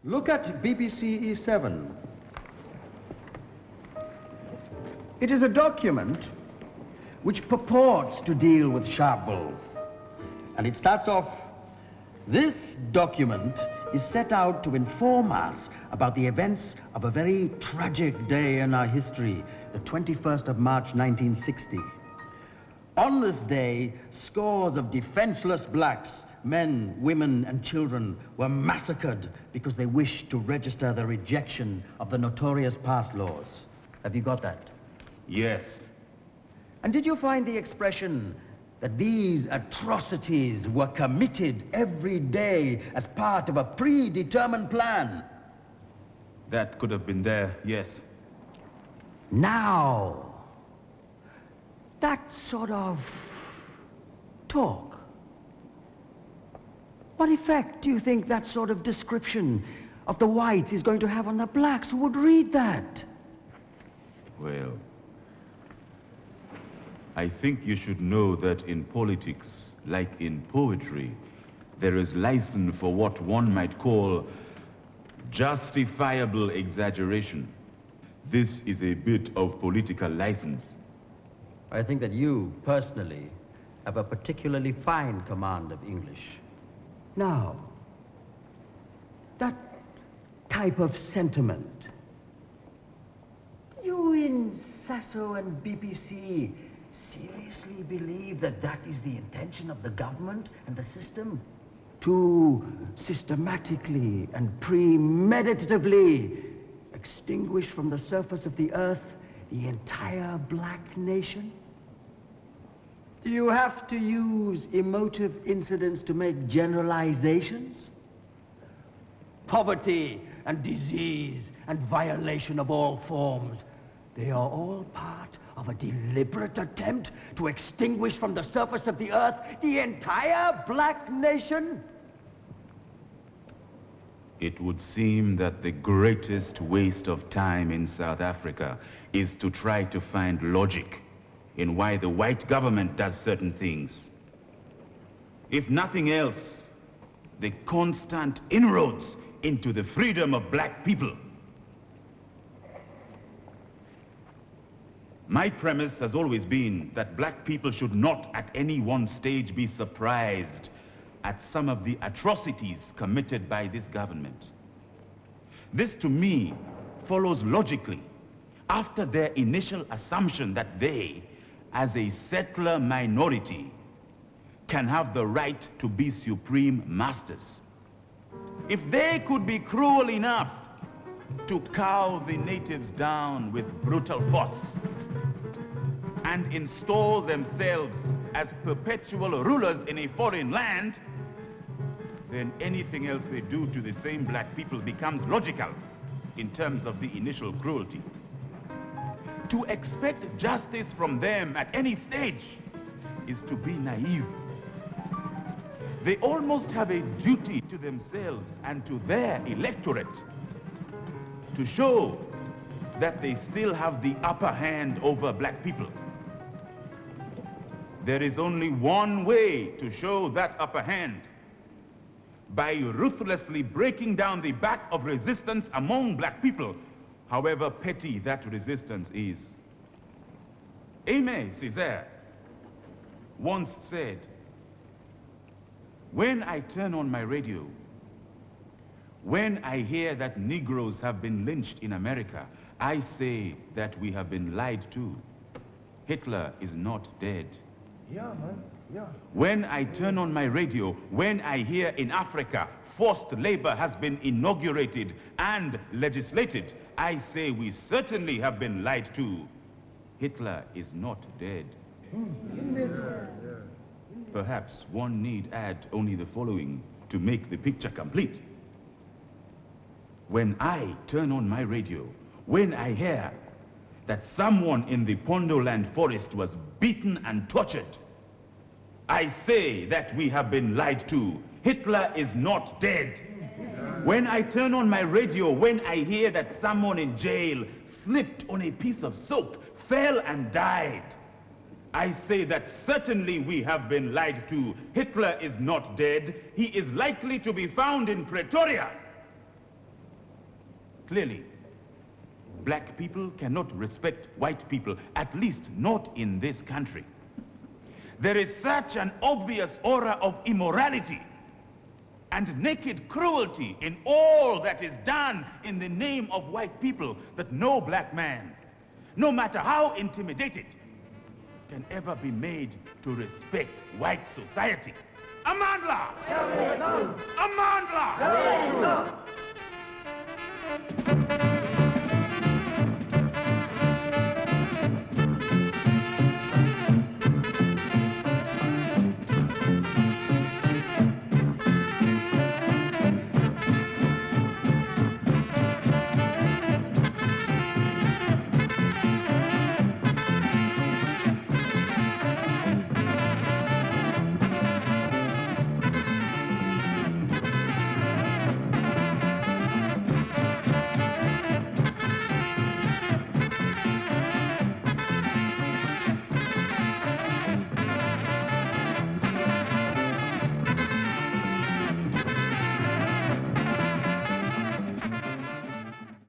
Look at BBC E7. It is a document which purports to deal with sharp bulls. And it starts off, this document is set out to inform us about the events of a very tragic day in our history, the 21st of March, 1960. On this day, scores of defenseless blacks, men, women, and children were massacred because they wished to register their rejection of the notorious pass laws. Have you got that? Yes. And did you find the expression that these atrocities were committed every day as part of a predetermined plan? That could have been there, yes. Now, that sort of talk, what effect do you think that sort of description of the whites is going to have on the blacks who would read that? Well, I think you should know that in politics, like in poetry, there is license for what one might call justifiable exaggeration. This is a bit of political license. I think that you, personally, have a particularly fine command of English. Now, that type of sentiment, you in SASO and BBC seriously believe that that is the intention of the government and the system? To systematically and premeditatively extinguish from the surface of the earth the entire black nation? Do you have to use emotive incidents to make generalizations? Poverty and disease and violation of all forms, they are all part of a deliberate attempt to extinguish from the surface of the earth the entire black nation? It would seem that the greatest waste of time in South Africa is to try to find logic in why the white government does certain things. If nothing else, the constant inroads into the freedom of black people. My premise has always been that black people should not at any one stage be surprised at some of the atrocities committed by this government. This, to me, follows logically after their initial assumption that they, as a settler minority, can have the right to be supreme masters. If they could be cruel enough to cow the natives down with brutal force and install themselves as perpetual rulers in a foreign land, then anything else they do to the same black people becomes logical in terms of the initial cruelty. To expect justice from them at any stage is to be naive. They almost have a duty to themselves and to their electorate to show that they still have the upper hand over black people. There is only one way to show that upper hand: by ruthlessly breaking down the back of resistance among black people, however petty that resistance is. Aimé Césaire once said, "When I turn on my radio, when I hear that Negroes have been lynched in America, I say that we have been lied to. Hitler is not dead." Yeah, man. Yeah. When I turn on my radio, when I hear in Africa forced labor has been inaugurated and legislated, I say we certainly have been lied to. Hitler is not dead. Perhaps one need add only the following to make the picture complete. When I turn on my radio, when I hear that someone in the Pondoland forest was beaten and tortured, I say that we have been lied to. Hitler is not dead. When I turn on my radio, when I hear that someone in jail slipped on a piece of soap, fell and died, I say that certainly we have been lied to. Hitler is not dead. He is likely to be found in Pretoria. Clearly, black people cannot respect white people, at least not in this country. There is such an obvious aura of immorality and naked cruelty in all that is done in the name of white people that no black man, no matter how intimidated, can ever be made to respect white society. Amandla! Amandla!